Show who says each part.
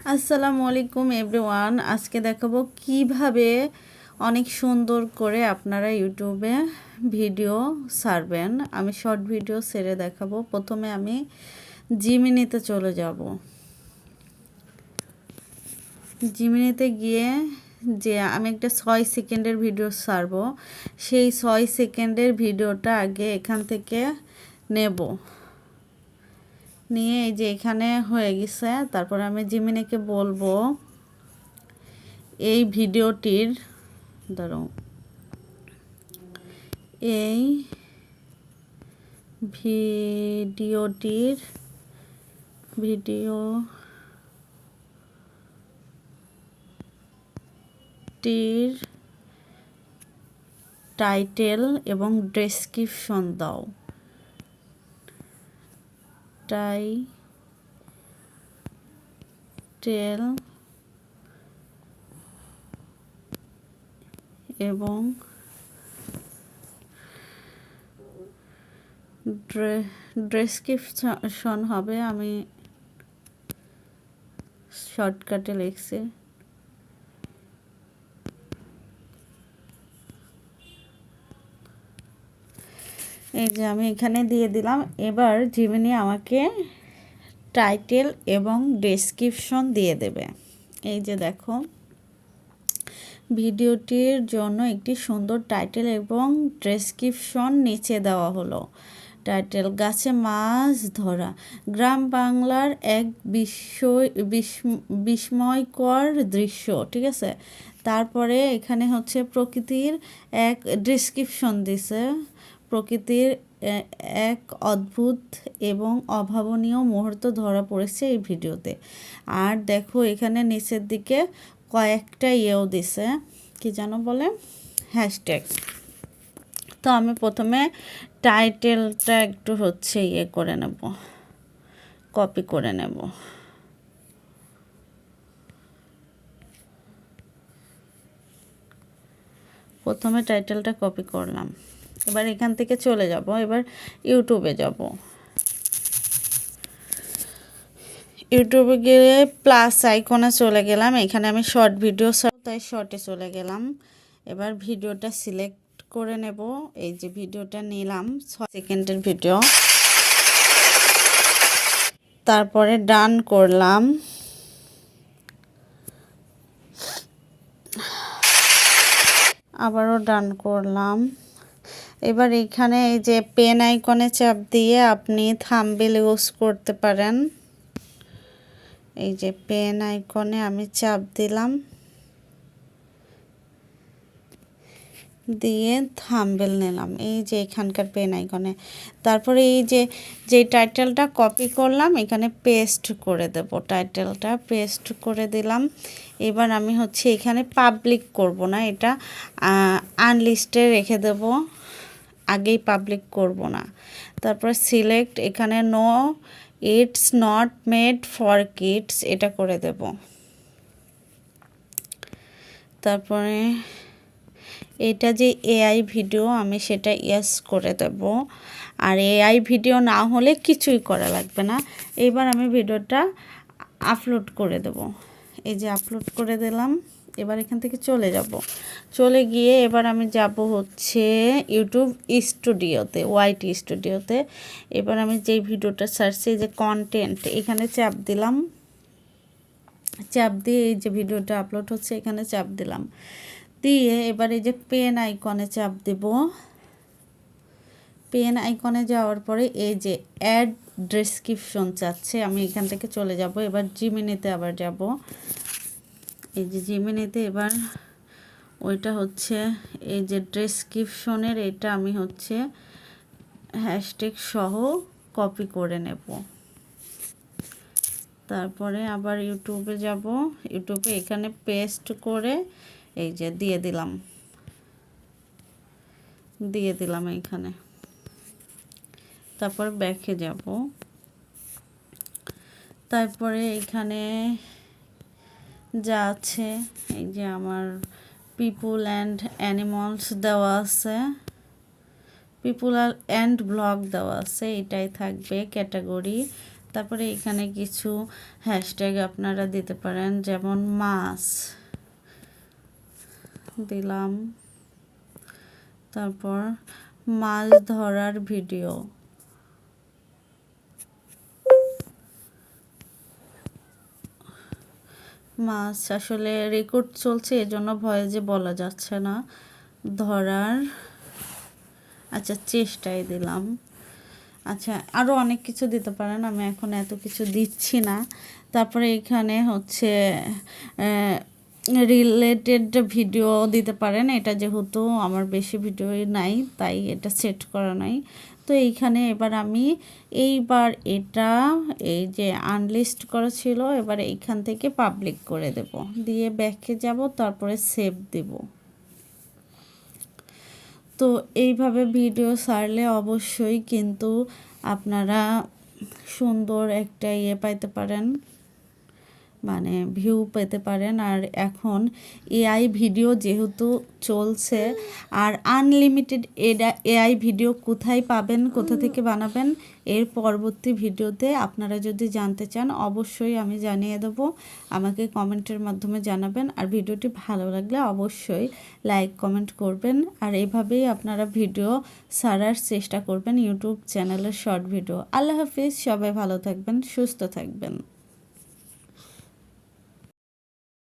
Speaker 1: আসসালামু আলাইকুম এভরিওয়ান। আজকে দেখাবো কিভাবে অনেক সুন্দর করে আপনারা ইউটিউবে ভিডিও ছাড়বেন। আমি শর্ট ভিডিও ছেড়ে দেখাবো। প্রথমে আমি জিমিনিতে চলে যাব। জিমিনিতে গিয়ে যে আমি একটা 6 সেকেন্ডের ভিডিও ছাড়বো, সেই 6 সেকেন্ডের ভিডিওটা আগে এখান থেকে নেব। নিয়ে এই যে এখানে হয়ে গেছে। তারপর আমি জিমিনিকে বলবো এই ভিডিওটির ধরো এই ভিডিওটির টাইটেল এবং ডেসক্রিপশন দাও। টাইটেল এবং ডেসক্রিপশন হবে। আমি শর্টকাটে লিখছি। এই যে আমি এখানে দিয়ে দিলাম। এবার জিমিনি আমাকে টাইটেল এবং ডেসক্রিপশন দিয়ে দেবে। এই যে দেখো, ভিডিওটির জন্য একটি সুন্দর টাইটেল এবং ডেসক্রিপশন নিচে দেওয়া হলো। টাইটেল: গাছে মাছ ধরা, গ্রাম বাংলার এক বিস্ময়কর দৃশ্য। ঠিক আছে। তারপরে এখানে হচ্ছে প্রকৃতির এক ডেসক্রিপশন দিছে। প্রকৃতির এক অদ্ভুত এবং অভাবনীয় মুহূর্ত ধরা পড়েছে এই ভিডিওতে। আর দেখো এখানে নিচের দিকে কয়েকটা ইয়েও দিছে, কি যেন বলে, হ্যাশট্যাগ। তো আমি প্রথমে টাইটেলটা একটু হচ্ছে ইয়ে করে নেব, কপি করে নেব। প্রথমে টাইটেলটা কপি করলাম। এবার এখান থেকে চলে যাব। এবার ইউটিউবে যাব। ইউটিউবে গিয়ে প্লাস আইকনে চলে গেলাম। এখানে আমি শর্ট ভিডিও, তাই শর্টে চলে গেলাম। এবার ভিডিওটা সিলেক্ট করে নেব। এই যে ভিডিওটা নিলাম, 6 সেকেন্ডের ভিডিও। তারপরে ডান করলাম। আবারও ডান করলাম। এবার এখানে এই যে পেন আইকনে চাপ দিয়ে আপনি থাম্বনেল ইউজ করতে পারেন। এই যে পেন আইকনে আমি চাপ দিলাম, দিয়ে থাম্বনেল নিলাম। এই যে এখানকার পেন আইকনে। তারপরে এই যে টাইটেলটা কপি করলাম, এখানে পেস্ট করে দেব। টাইটেলটা পেস্ট করে দিলাম। এবার আমি হচ্ছে এখানে পাবলিক করব না, এটা আনলিস্টে রেখে দেব। আগেই পাবলিক করব না। তারপর সিলেক্ট, এখানে no it's not made for kids, এটা করে দেব। তারপরে এটা যে এআই ভিডিও, আমি সেটা ইয়েস করে দেব। আর এআই ভিডিও না হলে কিছুই করা লাগবে না। এবার আমি ভিডিওটা আপলোড করে দেব। এই যে আপলোড করে দিলাম। এবার এখান থেকে চলে যাব। চলে গিয়ে এবার আমি যাব হচ্ছে ইউটিউব স্টুডিওতে, ওয়াইটি স্টুডিওতে। এবার আমি যেই ভিডিওটা ছাড়ছি, যে কন্টেন্ট, এখানে চাপ দিলাম। চাপ দিয়ে এই যে ভিডিওটা আপলোড হচ্ছে, এখানে চাপ দিলাম। দিয়ে এবার এই যে পেন আইকনে চাপ দেব। পেন আইকনে যাওয়ার পরে এই যে অ্যাড ডেসক্রিপশন চাচ্ছে, আমি এখান থেকে চলে যাব। এবার জিমিনিতে আবার যাব। এই যে জিমিনিতে এবার ওইটা হচ্ছে এই যে ডেসক্রিপশনের, এটা আমি হচ্ছে হ্যাশট্যাগ সহ কপি করে নেব। তারপরে আবার ইউটিউবে যাব। ইউটিউবে এখানে পেস্ট করে এই যে দিয়ে দিলাম এখানে। তারপর ব্যাকে যাব। তারপরে এখানে যা আছে, এই যে আমার পিপুল অ্যান্ড অ্যানিমালস দেওয়া আছে, পিপুল অ্যান্ড ব্লগ দেওয়া আছে, এটাই থাকবে ক্যাটাগরি। তারপরে এখানে কিছু হ্যাশট্যাগ আপনারা দিতে পারেন, যেমন মাছ দিলাম, তারপর মাছ ধরার ভিডিও, মাছ আসলে রেকর্ড চলছে এজন্য ভয়েসে বলা যাচ্ছে না, ধরার আচ্ছা চেষ্টায় দিলাম। আচ্ছা আরও অনেক কিছু দিতে পারেন, আমি এখন এত কিছু দিচ্ছি না। তারপরে এখানে হচ্ছে রিলেটেড ভিডিও দিতে পারেন, এটা যেহেতু আমার বেশি ভিডিওই নাই তাই এটা সেট করা নাই। তো এইখানে এবার আমি এটা এই যে আনলিস্ট করা ছিল, এবার এইখান থেকে পাবলিক করে দেব, দিয়ে ব্যাকে যাব, তারপরে সেভ দেব। তো এইভাবে ভিডিও ছাড়লে অবশ্যই কিন্তু আপনারা সুন্দর একটা পাইতে পারেন, মানে ভিউ পেতে পারেন। আর এখন এআই ভিডিও যেহেতু চলছে, আর আনলিমিটেড এআই ভিডিও কোথায় পাবেন, কোথা থেকে বানাবেন, এর পরবর্তী ভিডিওতে আপনারা যদি জানতে চান অবশ্যই আমি জানিয়ে দেবো, আমাকে কমেন্টের মাধ্যমে জানাবেন। আর ভিডিওটি ভালো লাগলে অবশ্যই লাইক কমেন্ট করবেন, আর এইভাবেই আপনারা ভিডিও ছাড়ার চেষ্টা করবেন ইউটিউব চ্যানেলের শর্ট ভিডিও। আল্লাহ হাফিজ, সবাই ভালো থাকবেন, সুস্থ থাকবেন।